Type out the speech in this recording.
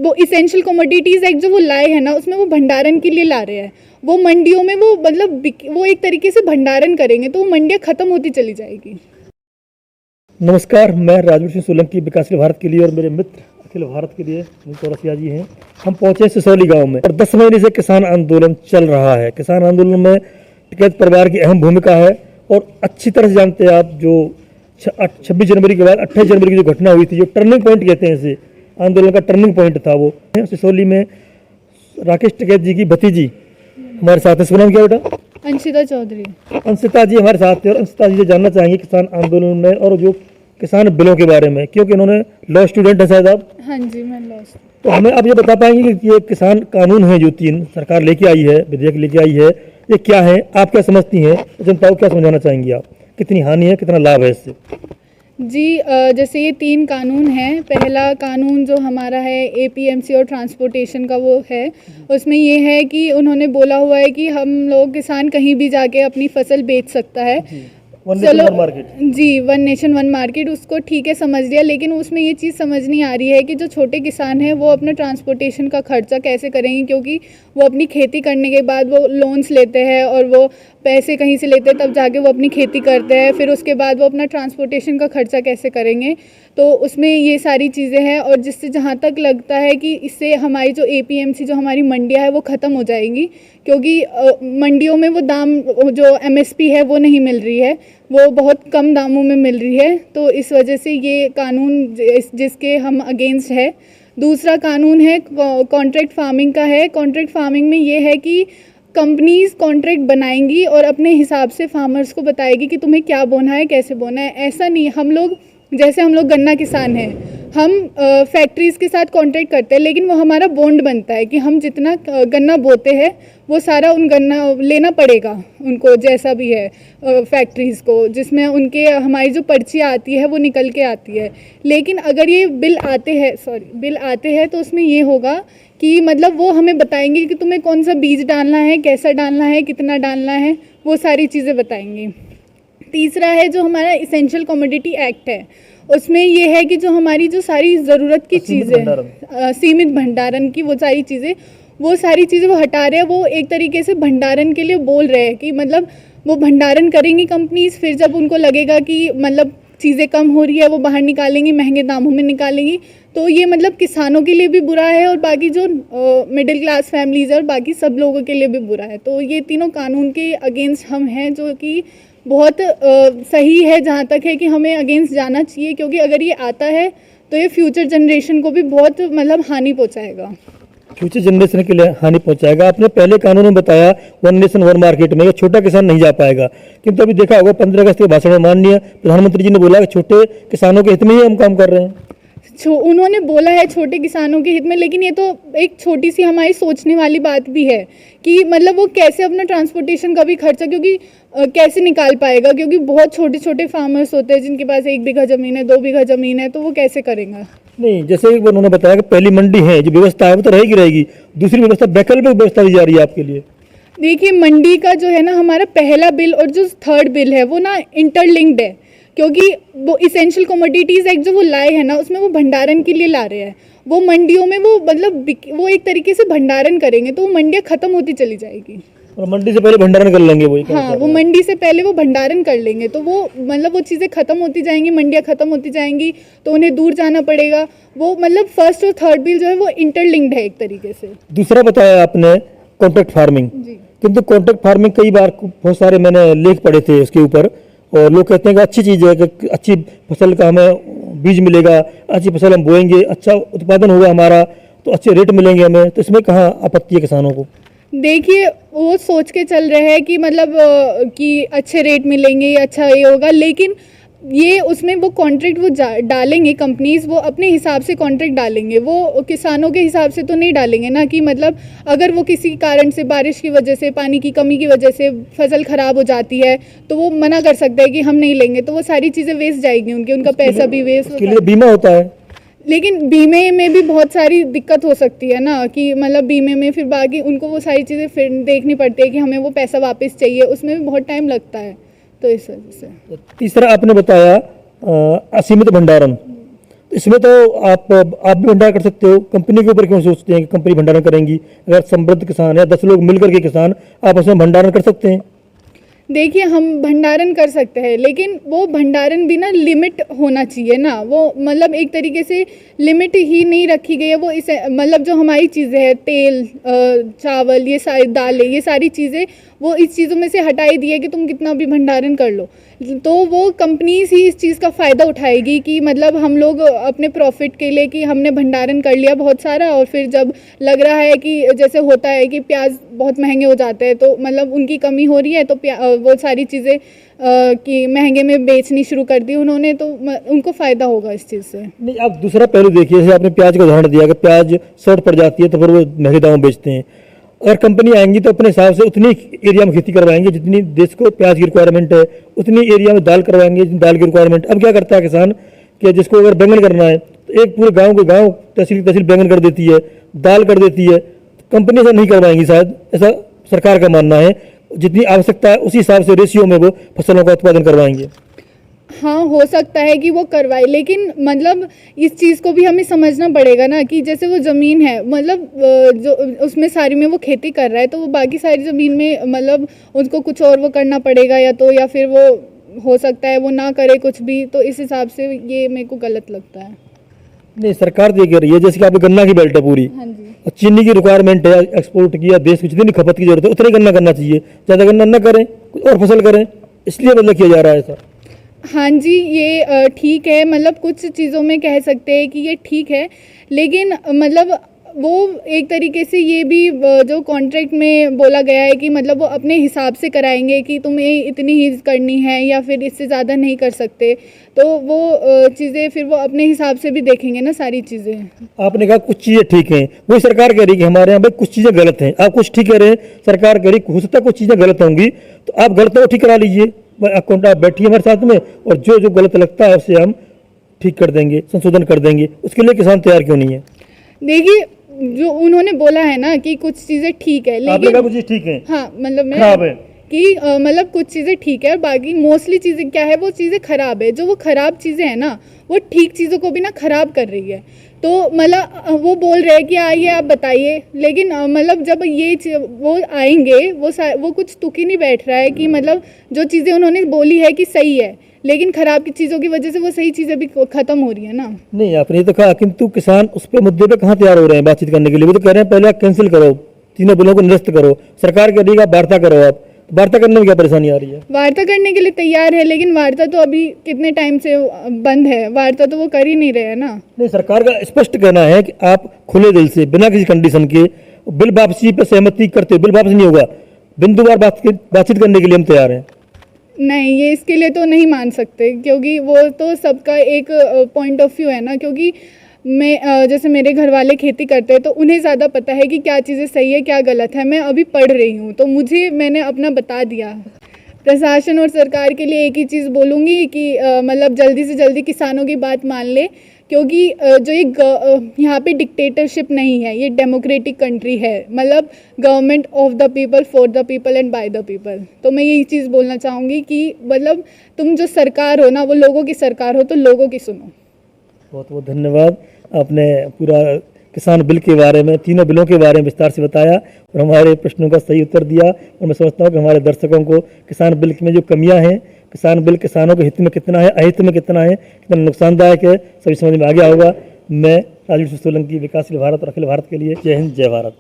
वो essential commodities act जो वो लाए हैं ना, उसमें वो भंडारण के लिए ला रहे हैं। वो मंडियों में वो मतलब वो एक तरीके से भंडारण करेंगे तो वो मंडियाँ ख़त्म होती चली जाएगी। नमस्कार, मैं राजवीर सिंह सोलंकी विकासशील भारत के लिए और मेरे मित्र अखिल भारत के लिए चौरसिया जी हैं। हम पहुंचे सिसौली गांव में और 10 महीने से किसान आंदोलन चल रहा है। किसान आंदोलन में टिकैत परिवार की अहम भूमिका है और अच्छी तरह से जानते हैं आप, जो 26 जनवरी के बाद 28 जनवरी की जो घटना हुई थी, जो टर्निंग पॉइंट कहते हैं इसे, आंदोलन का टर्निंग पॉइंट था वो। सिसौली में राकेश टिकैत जी की भतीजी हमारे साथ है। इसका नाम क्या बेटा? अंशिता चौधरी। अंशिता जी हमारे साथ थे और अंशिता जी से जानना चाहेंगे किसान आंदोलन में और जो किसान बिलों के बारे में, क्योंकि इन्होंने लॉ स्टूडेंट है शायद आप। हाँ जी, मैं लॉ। तो हमें आप ये बता पाएंगे कि ये किसान कानून है जो 3 सरकार लेके आई है, विधेयक लेके आई है, ये क्या है, आप क्या समझती हैं, जनता को क्या समझाना चाहेंगी आप, कितनी हानि है, कितना लाभ है इससे? जी, जैसे ये 3 कानून हैं। पहला कानून जो हमारा है एपीएमसी और ट्रांसपोर्टेशन का, वो है, उसमें ये है कि उन्होंने बोला हुआ है कि हम लोग किसान कहीं भी जाके अपनी फसल बेच सकता है। चलो जी, 1 नेशन 1 मार्केट, उसको ठीक है, समझ लिया, लेकिन उसमें ये चीज़ समझ नहीं आ रही है कि जो छोटे किसान हैं वो अपना ट्रांसपोर्टेशन का खर्चा कैसे करेंगे, क्योंकि वो अपनी खेती करने के बाद वो लोन्स लेते हैं और वो पैसे कहीं से लेते हैं, तब जाके वो अपनी खेती करते हैं, फिर उसके बाद वो अपना ट्रांसपोर्टेशन का खर्चा कैसे करेंगे। तो उसमें ये सारी चीज़ें हैं और जिससे जहाँ तक लगता है कि इससे हमारी जो एपीएमसी जो हमारी मंडियाँ है वो ख़त्म हो जाएंगी, क्योंकि मंडियों में वो दाम जो एमएसपी है वो नहीं मिल रही है, वो बहुत कम दामों में मिल रही है। तो इस वजह से ये कानून जिसके हम अगेंस्ट है। दूसरा कानून है कॉन्ट्रैक्ट फार्मिंग का है। कॉन्ट्रैक्ट फार्मिंग में ये है कि कंपनीज कॉन्ट्रैक्ट बनाएंगी और अपने हिसाब से फार्मर्स को बताएगी कि तुम्हें क्या बोना है, कैसे बोना है। ऐसा नहीं, हम लोग गन्ना किसान हैं, हम फैक्ट्रीज़ के साथ कॉन्ट्रैक्ट करते हैं, लेकिन वो हमारा बॉन्ड बनता है कि हम जितना गन्ना बोते हैं वो सारा उन गन्ना लेना पड़ेगा उनको, जैसा भी है फैक्ट्रीज़ को, जिसमें उनके हमारी जो पर्चियाँ आती है वो निकल के आती है। लेकिन अगर ये बिल आते हैं तो उसमें ये होगा कि मतलब वो हमें बताएंगे कि तुम्हें कौन सा बीज डालना है, कैसा डालना है, कितना डालना है, वो सारी चीज़ें बताएंगे। तीसरा है जो हमारा इसेंशियल कमोडिटी एक्ट है, उसमें ये है कि जो हमारी जो सारी ज़रूरत की चीज़ें, सीमित भंडारण की वो सारी चीज़ें वो हटा रहे हैं। वो एक तरीके से भंडारण के लिए बोल रहे हैं कि मतलब वो भंडारण करेंगी कंपनीज, फिर जब उनको लगेगा कि मतलब चीज़ें कम हो रही है वो बाहर निकालेंगी, महंगे दामों में निकालेंगी। तो ये मतलब किसानों के लिए भी बुरा है और बाकी जो मिडिल क्लास फैमिलीज़ है और बाकी सब लोगों के लिए भी बुरा है। तो ये तीनों कानून के अगेंस्ट हम हैं, जो कि बहुत सही है जहाँ तक है कि हमें अगेंस्ट जाना चाहिए, क्योंकि अगर ये आता है तो ये फ्यूचर जनरेशन को भी बहुत मतलब हानि पहुँचाएगा। फ्यूचर जनरेशन के लिए हानि पहुंचाएगा। आपने पहले कानून में बताया 1 नेशन 1 मार्केट में छोटा किसान नहीं जा पाएगा, किंतु अभी देखा होगा 15 अगस्त के भाषण में माननीय प्रधानमंत्री जी ने बोला कि छोटे किसानों के हित में ही हम काम कर रहे हैं। उन्होंने बोला है छोटे किसानों के हित में, लेकिन ये तो एक छोटी सी हमारी सोचने वाली बात भी है कि मतलब वो कैसे अपना ट्रांसपोर्टेशन का भी खर्चा, क्योंकि कैसे निकाल पाएगा, क्योंकि बहुत छोटे छोटे फार्मर्स होते हैं जिनके पास 1 बीघा ज़मीन है, 2 बीघा ज़मीन है, तो वो कैसे करेंगे। नहीं, जैसे उन्होंने बताया कि पहली मंडी है, जो व्यवस्था है वो तो रहेगी। दूसरी व्यवस्था, वैकल्पिक व्यवस्था दी जा रही है आपके लिए। देखिए, मंडी का जो है ना, हमारा पहला बिल और जो 3rd बिल है वो ना इंटरलिंक्ड है, क्योंकि वो इसेंशियल कमोडिटीज़ एक्ट जो वो लाए हैं ना, उसमें वो भंडारण के लिए ला रहे हैं। वो मंडियों में वो मतलब वो एक तरीके से भंडारण करेंगे तो वो मंडियाँ ख़त्म होती चली जाएगी और मंडी से पहले भंडारण कर लेंगे वो। हाँ, वो मंडी से पहले वो भंडारण कर लेंगे तो वो मतलब वो चीज़ें ख़त्म होती जाएंगी, मंडियाँ ख़त्म होती जाएंगी, तो उन्हें दूर जाना पड़ेगा। वो मतलब 1st और 3rd बिल जो है वो इंटरलिंक्ड है एक तरीके से। दूसरा बताया आपने कॉन्ट्रैक्ट फार्मिंग, किंतु कॉन्ट्रैक्ट फार्मिंग कई बार बहुत सारे मैंने लेख पढ़े थे उसके ऊपर, और लोग कहते हैं कि अच्छी चीज़ है कि अच्छी फसल का हमें बीज मिलेगा, अच्छी फसल हम बोएंगे, अच्छा उत्पादन होगा हमारा, तो अच्छे रेट मिलेंगे हमें। तो इसमें कहाँ आपत्ति है किसानों को? देखिए, वो सोच के चल रहे हैं कि मतलब कि अच्छे रेट मिलेंगे, अच्छा ये होगा, लेकिन ये उसमें वो कॉन्ट्रैक्ट वो डालेंगे कंपनीज, वो अपने हिसाब से कॉन्ट्रैक्ट डालेंगे, वो किसानों के हिसाब से तो नहीं डालेंगे ना। कि मतलब अगर वो किसी कारण से, बारिश की वजह से, पानी की कमी की वजह से फसल ख़राब हो जाती है तो वो मना कर सकते हैं कि हम नहीं लेंगे, तो वो सारी चीज़ें वेस्ट जाएगी उनकी, उनका पैसा भी वेस्ट। उसके लिए बीमा होता है, लेकिन बीमे में भी बहुत सारी दिक्कत हो सकती है ना, कि मतलब बीमे में फिर बाकी उनको वो सारी चीज़ें फिर देखनी पड़ती है कि हमें वो पैसा वापस चाहिए, उसमें भी बहुत टाइम लगता है, तो इस वजह से। तीसरा आपने बताया असीमित भंडारण, इसमें तो आप भी भंडारण कर सकते हो। कंपनी के ऊपर क्यों सोचते हैं कि कंपनी भंडारण करेंगी? अगर समृद्ध किसान है, 10 लोग मिलकर के किसान आपस में भंडारण कर सकते हैं। देखिए, हम भंडारण कर सकते हैं, लेकिन वो भंडारण भी ना लिमिट होना चाहिए ना। वो मतलब एक तरीके से लिमिट ही नहीं रखी गई है। वो इसे मतलब जो हमारी चीज़ें हैं, तेल, चावल, ये सारी दालें, ये सारी चीज़ें वो इस चीज़ों में से हटाई दी है कि तुम कितना भी भंडारण कर लो। तो वो कंपनीज ही इस चीज़ का फ़ायदा उठाएगी कि मतलब हम लोग अपने प्रॉफिट के लिए कि हमने भंडारण कर लिया बहुत सारा, और फिर जब लग रहा है कि जैसे होता है कि प्याज बहुत महंगे हो जाते हैं, तो मतलब उनकी कमी हो रही है, तो वो सारी चीज़ें कि महंगे में बेचनी शुरू कर दी उन्होंने, तो उनको फ़ायदा होगा इस चीज़ से। नहीं, आप दूसरा पहलू देखिए, जैसे आपने प्याज का उदाहरण दिया कि प्याज शॉर्ट पड़ जाती है तो फिर वो महंगे दाम में बेचते हैं। अगर कंपनी आएंगी तो अपने हिसाब से उतनी एरिया में खेती करवाएंगे जितनी देश को प्याज की रिक्वायरमेंट है, उतनी एरिया में दाल करवाएंगे जितनी दाल की रिक्वायरमेंट। अब क्या करता है किसान कि जिसको अगर बैंगन करना है तो एक पूरे गांव के गांव तहसील तहसील बैंगन कर देती है, दाल कर देती है। कंपनी ऐसा नहीं करवाएंगी, शायद ऐसा सरकार का मानना है। जितनी आवश्यकता है उसी हिसाब से रेशियो में वो फसलों का उत्पादन करवाएंगे। हाँ, हो सकता है कि वो करवाए, लेकिन मतलब इस चीज़ को भी हमें समझना पड़ेगा ना कि जैसे वो ज़मीन है, मतलब जो उसमें सारी में वो खेती कर रहा है, तो वो बाकी सारी ज़मीन में मतलब उसको कुछ और वो करना पड़ेगा, या फिर वो हो सकता है वो ना करे कुछ भी। तो इस हिसाब से ये मेरे को गलत लगता है। नहीं, सरकार तो ये कह रही है जैसे कि आपको गन्ना की बेल्ट है पूरी, हाँ जी। और चीनी की रिक्वायरमेंट है एक्सपोर्ट की, या देश को जितनी खपत की जरूरत है उतनी गन्ना करना चाहिए। ज़्यादा गन्ना न करें, कुछ और फसल करें, इसलिए बदलाव किया जा रहा है ऐसा। हाँ जी, ये ठीक है। मतलब कुछ चीज़ों में कह सकते हैं कि ये ठीक है, लेकिन मतलब वो एक तरीके से ये भी जो कॉन्ट्रैक्ट में बोला गया है कि मतलब वो अपने हिसाब से कराएंगे कि तुम्हें इतनी ही करनी है या फिर इससे ज़्यादा नहीं कर सकते। तो वो चीज़ें फिर वो अपने हिसाब से भी देखेंगे ना सारी चीज़ें। आपने कहा कुछ चीज़ें ठीक हैं, वही सरकार कह रही है कि हमारे यहाँ भाई कुछ चीज़ें गलत हैं। आप कुछ ठीक कह रहे हैं, सरकार कह रही हो सकता है कुछ चीज़ें गलत होंगी, तो आप गलत हो ठीक करा लीजिए। अकाउंट आप बैठिए हमारे साथ में, और जो जो गलत लगता है उसे हम ठीक कर देंगे, संशोधन कर देंगे। उसके लिए किसान तैयार क्यों नहीं है? देखिए, जो उन्होंने बोला है ना कि कुछ चीज़ें ठीक है, आपने कहा लेकिन कुछ चीज़ ठीक है, हाँ मतलब खराब है। कि मतलब कुछ चीज़ें ठीक है और बाकी मोस्टली चीज़ें क्या है, वो चीज़ें ख़राब है। जो वो ख़राब चीज़ें हैं ना, वो ठीक चीज़ों को भी ना ख़राब कर रही है। तो मतलब वो बोल रहे हैं कि आइए आप बताइए, लेकिन मतलब जब वो आएंगे, वो कुछ तुक ही नहीं बैठ रहा है कि मतलब जो चीज़ें उन्होंने बोली है कि सही है, लेकिन ख़राब की चीज़ों की वजह से वो सही चीज़ें भी ख़त्म हो रही है ना। नहीं, आपने ये तो कहा, किंतु किसान उस पर मुद्दे पे कहाँ तैयार हो रहे हैं बातचीत करने के लिए? वो तो कह रहे हैं पहले आप कैंसिल करो, तीनों बिलों को निरस्त करो। सरकार कह रही है आप वार्ता करो। आप वार्ता करने में क्या परेशानी आ रही है? वार्ता करने के लिए तैयार है, लेकिन वार्ता तो अभी कितने टाइम से बंद है। वार्ता तो वो कर ही नहीं रहे हैं ना। नहीं, सरकार का स्पष्ट कहना है कि आप खुले दिल से बिना किसी कंडीशन के बिल वापसी पर सहमति करते हो, बिल वापस नहीं होगा, बिंदुवार बातचीत करने के लिए हम तैयार हैं। नहीं, ये इसके लिए तो नहीं मान सकते, क्योंकि वो तो सबका एक पॉइंट ऑफ व्यू है ना। क्योंकि मैं जैसे मेरे घर वाले खेती करते हैं, तो उन्हें ज़्यादा पता है कि क्या चीज़ें सही है क्या गलत है। मैं अभी पढ़ रही हूँ, तो मैंने अपना बता दिया। प्रशासन और सरकार के लिए एक ही चीज़ बोलूँगी कि मतलब जल्दी से जल्दी किसानों की बात मान ले, क्योंकि जो ये यहाँ पे डिक्टेटरशिप नहीं है, ये डेमोक्रेटिक कंट्री है। मतलब government of the people, for the people and by the people. तो मैं यही चीज़ बोलना चाहूँगी कि मतलब तुम जो सरकार हो ना, वो लोगों की सरकार हो, तो लोगों की सुनो। बहुत बहुत धन्यवाद। आपने पूरा किसान बिल के बारे में, तीनों बिलों के बारे में विस्तार से बताया और हमारे प्रश्नों का सही उत्तर दिया। और मैं समझता हूँ कि हमारे दर्शकों को किसान बिल में जो कमियां हैं, किसान बिल किसानों के हित में कितना है, अहित में कितना है, कितना नुकसानदायक है, सभी समझ में आ गया होगा। मैं राजवीर सोलंकी, विकासशील भारत और अखिल भारत के लिए जय हिंद, जय भारत।